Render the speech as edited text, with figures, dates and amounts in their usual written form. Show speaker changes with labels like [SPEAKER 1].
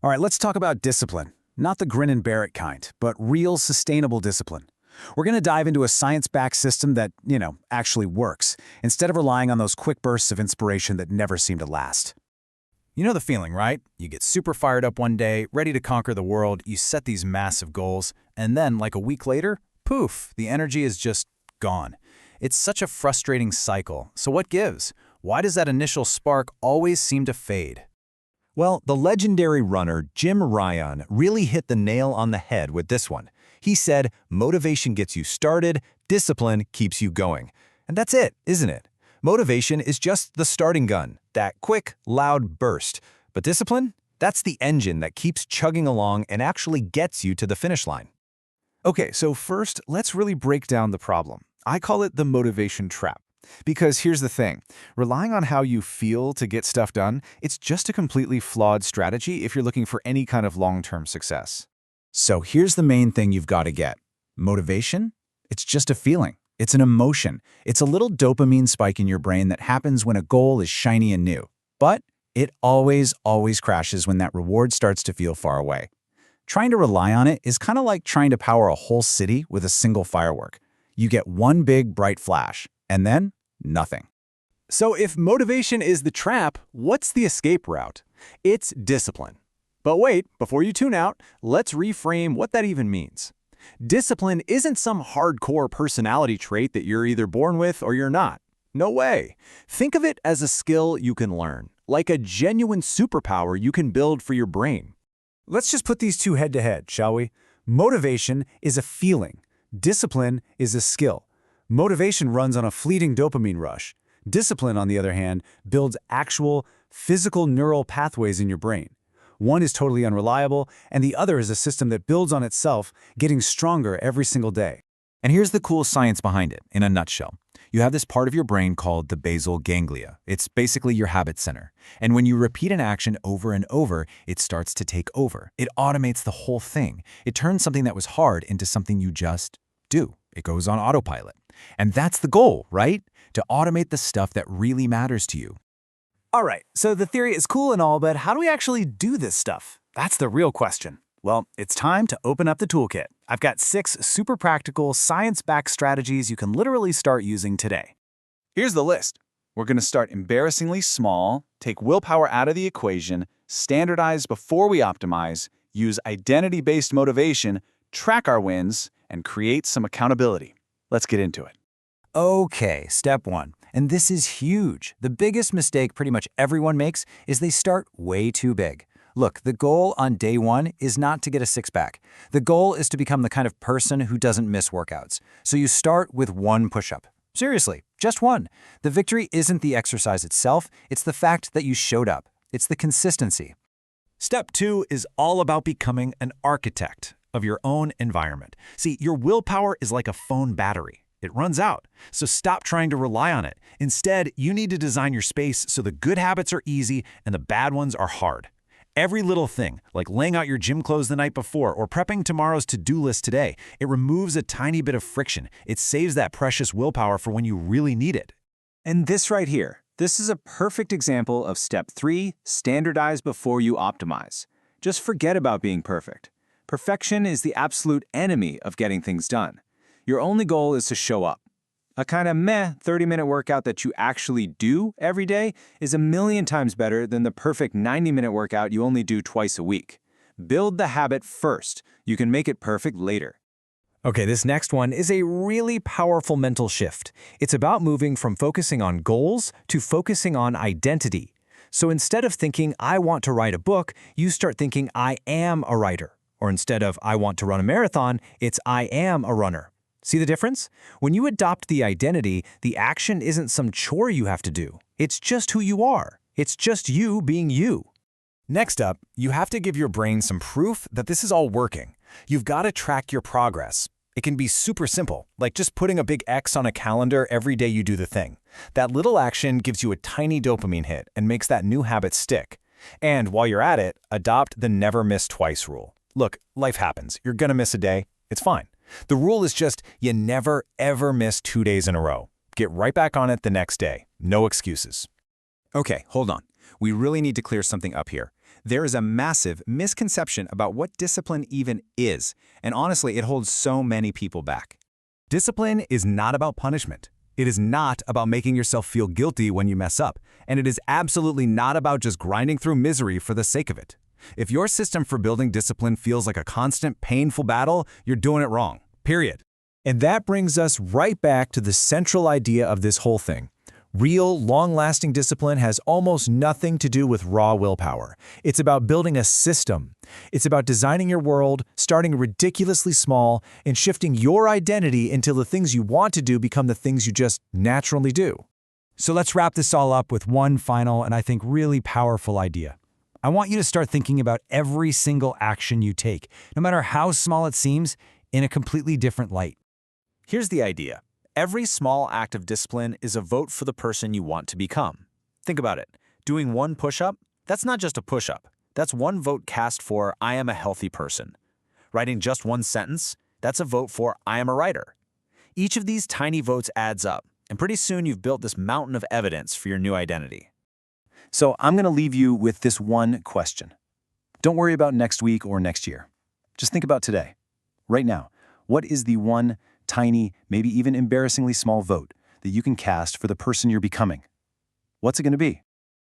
[SPEAKER 1] All right, let's talk about discipline. Not the grin and bear it kind, but real sustainable discipline. We're going to dive into a science-backed system that, actually works, instead of relying on those quick bursts of inspiration that never seem to last. You know the feeling, right? You get super fired up one day, ready to conquer the world, you set these massive goals, and then, like a week later, poof, the energy is just gone. It's such a frustrating cycle. So what gives? Why does that initial spark always seem to fade?
[SPEAKER 2] Well, the legendary runner Jim Ryan really hit the nail on the head with this one. He said, motivation gets you started, discipline keeps you going. And that's it, isn't it? Motivation is just the starting gun, that quick, loud burst. But discipline? That's the engine that keeps chugging along and actually gets you to the finish line.
[SPEAKER 3] Okay, so first, let's really break down the problem. I call it the motivation trap. Because here's the thing, relying on how you feel to get stuff done, it's just a completely flawed strategy if you're looking for any kind of long-term success.
[SPEAKER 1] So here's the main thing you've got to get. Motivation? It's just a feeling. It's an emotion. It's a little dopamine spike in your brain that happens when a goal is shiny and new. But it always crashes when that reward starts to feel far away. Trying to rely on it is kind of like trying to power a whole city with a single firework. You get one big, bright flash, and then nothing.
[SPEAKER 4] So if motivation is the trap, what's the escape route? It's discipline. But wait, before you tune out, let's reframe what that even means. Discipline isn't some hardcore personality trait that you're either born with or you're not. No way. Think of it as a skill you can learn, like a genuine superpower you can build for your brain.
[SPEAKER 1] Let's just put these two head-to-head, shall we? Motivation is a feeling. Discipline is a skill. Motivation runs on a fleeting dopamine rush. Discipline, on the other hand, builds actual, physical neural pathways in your brain. One is totally unreliable, and the other is a system that builds on itself, getting stronger every single day.
[SPEAKER 2] And here's the cool science behind it, in a nutshell. You have this part of your brain called the basal ganglia. It's basically your habit center. And when you repeat an action over and over, it starts to take over. It automates the whole thing. It turns something that was hard into something you just do. It goes on autopilot. And that's the goal, right? To automate the stuff that really matters to you.
[SPEAKER 1] All right, so the theory is cool and all, but how do we actually do this stuff? That's the real question. Well, it's time to open up the toolkit. I've got 6 super practical, science-backed strategies you can literally start using today.
[SPEAKER 3] Here's the list. We're going to start embarrassingly small, take willpower out of the equation, standardize before we optimize, use identity-based motivation, track our wins, and create some accountability. Let's get into it.
[SPEAKER 2] Okay, step 1. And this is huge. The biggest mistake pretty much everyone makes is they start way too big. Look, the goal on day 1 is not to get a six-pack. The goal is to become the kind of person who doesn't miss workouts. So you start with 1 push-up. Seriously, just 1. The victory isn't the exercise itself, it's the fact that you showed up. It's the consistency.
[SPEAKER 5] Step 2 is all about becoming an architect of your own environment. See, your willpower is like a phone battery. It runs out, so stop trying to rely on it. Instead, you need to design your space so the good habits are easy and the bad ones are hard. Every little thing, like laying out your gym clothes the night before or prepping tomorrow's to-do list today, it removes a tiny bit of friction. It saves that precious willpower for when you really need it.
[SPEAKER 4] And this right here, this is a perfect example of step 3, standardize before you optimize. Just forget about being perfect. Perfection is the absolute enemy of getting things done. Your only goal is to show up. A kind of meh 30-minute workout that you actually do every day is a million times better than the perfect 90-minute workout you only do twice a week. Build the habit first. You can make it perfect later.
[SPEAKER 5] Okay, this next one is a really powerful mental shift. It's about moving from focusing on goals to focusing on identity. So instead of thinking, I want to write a book, you start thinking, I am a writer. Or instead of, I want to run a marathon, it's, I am a runner. See the difference? When you adopt the identity, the action isn't some chore you have to do. It's just who you are. It's just you being you.
[SPEAKER 2] Next up, you have to give your brain some proof that this is all working. You've got to track your progress. It can be super simple, like just putting a big X on a calendar every day you do the thing. That little action gives you a tiny dopamine hit and makes that new habit stick. And while you're at it, adopt the never miss twice rule. Look, life happens. You're gonna miss a day. It's fine. The rule is just you never, ever miss 2 days in a row. Get right back on it the next day. No excuses.
[SPEAKER 1] Okay, hold on. We really need to clear something up here.
[SPEAKER 4] There is a massive misconception about what discipline even is, and honestly, it holds so many people back.
[SPEAKER 2] Discipline is not about punishment. It is not about making yourself feel guilty when you mess up, and it is absolutely not about just grinding through misery for the sake of it. If your system for building discipline feels like a constant, painful battle, you're doing it wrong. Period.
[SPEAKER 1] And that brings us right back to the central idea of this whole thing. Real, long-lasting discipline has almost nothing to do with raw willpower. It's about building a system. It's about designing your world, starting ridiculously small, and shifting your identity until the things you want to do become the things you just naturally do.
[SPEAKER 5] So let's wrap this all up with one final and I think really powerful idea. I want you to start thinking about every single action you take, no matter how small it seems, in a completely different light.
[SPEAKER 4] Here's the idea. Every small act of discipline is a vote for the person you want to become. Think about it. Doing one push-up, that's not just a push-up. That's one vote cast for I am a healthy person. Writing just one sentence, that's a vote for I am a writer. Each of these tiny votes adds up, and pretty soon you've built this mountain of evidence for your new identity.
[SPEAKER 1] So I'm going to leave you with this one question. Don't worry about next week or next year. Just think about today. Right now, what is the one tiny, maybe even embarrassingly small vote that you can cast for the person you're becoming? What's it going to be?